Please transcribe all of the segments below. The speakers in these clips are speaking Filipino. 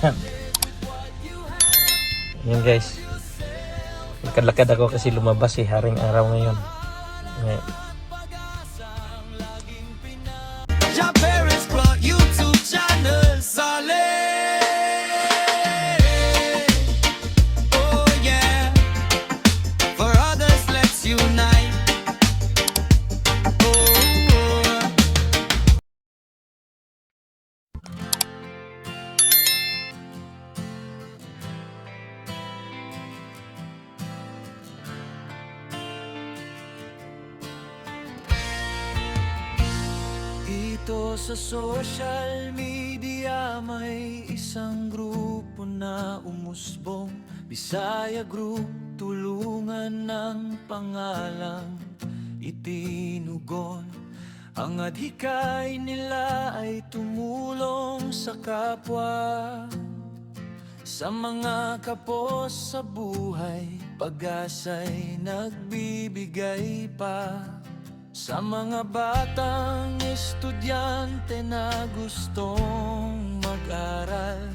Yan guys, lakad-lakad ako kasi lumabas haring araw ngayon. Ngayon. Your parents brought YouTube channel solid. Oh yeah, for others let's unite. Oh. Dito sa social media may isang grupo na umusbong, Bisaya Group, tulungan ng pangalang itinugon. Ang adhikay nila ay tumulong sa kapwa, sa mga kapos sa buhay, pag-asa'y nagbibigay pa. Sa mga batang estudyante na gustong mag-aral,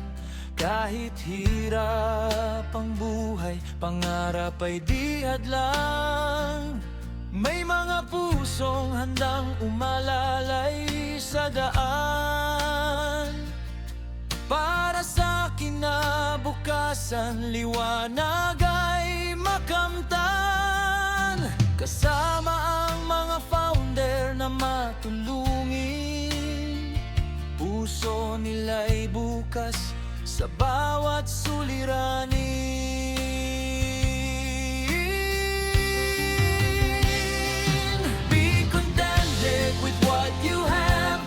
kahit hirap ang buhay, pangarap ay di hadlang. May mga pusong handang umalalay sa daan, para sa kinabukasan, liwanag ay makamtan. Kasama ang mga founder na matulungin, puso nila'y bukas sa bawat suliranin. Be contented with what you have,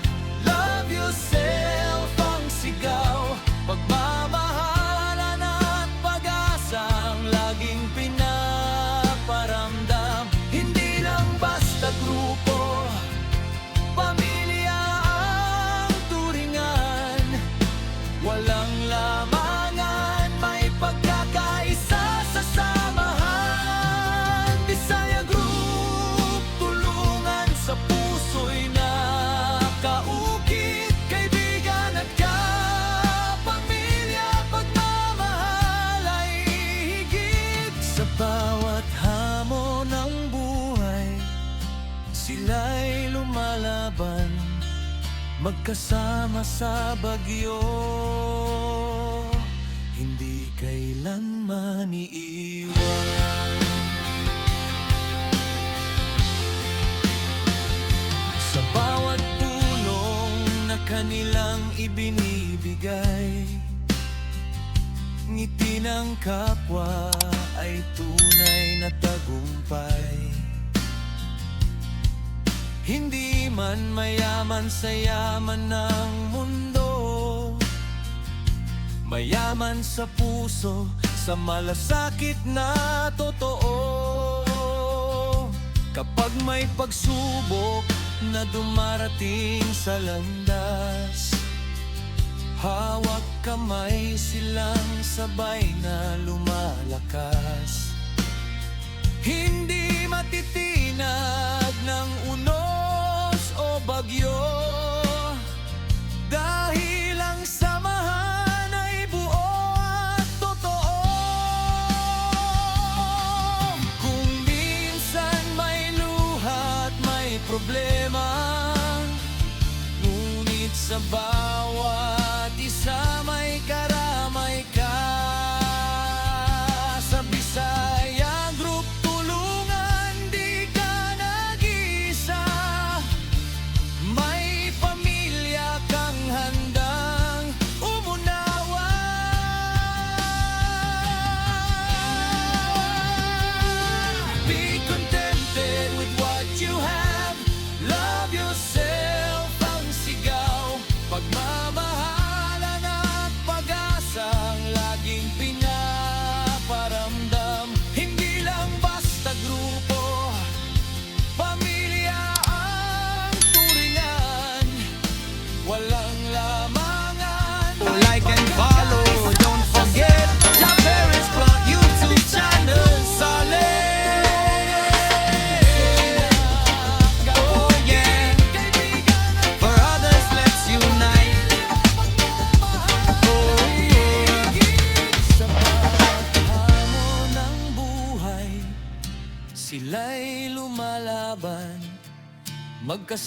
love yourself ang sigaw, pagmamahalan at pag-asa ang laging pinaparamdam. Hindi lang basta grupo, pamilya ang turingan, walang lamangan, may pagkakaisa sa samahan. Bisaya Group, tulungan sa puso'y nakaukit, kaibigan at kapamilya, pagmamahal ay higit. Sa bawat hamon ng buhay, sila'y lumalaban, magkasama sa bagyo, hindi kailanman iiwan. Sa bawat tulong na kanilang ibinibigay, ngiti ng kapwa ay tunay na tagumpay. Hindi man mayaman sa yaman ng mundo, mayaman sa puso, sa malasakit na totoo. Kapag may pagsubok na dumarating sa landas, hawak kamay silang sabay na lumalakas. Hindi matitinag ng unos o bagyo, dahil ang samahan ay buo at totoo. Kung minsan may luha at may problema, ngunit sa bawat isa may karamay ka. Sa Bisaya Group, tulungan, di ka nag-iisa, may pamilya kang handa sila'y lumalaban magkasama.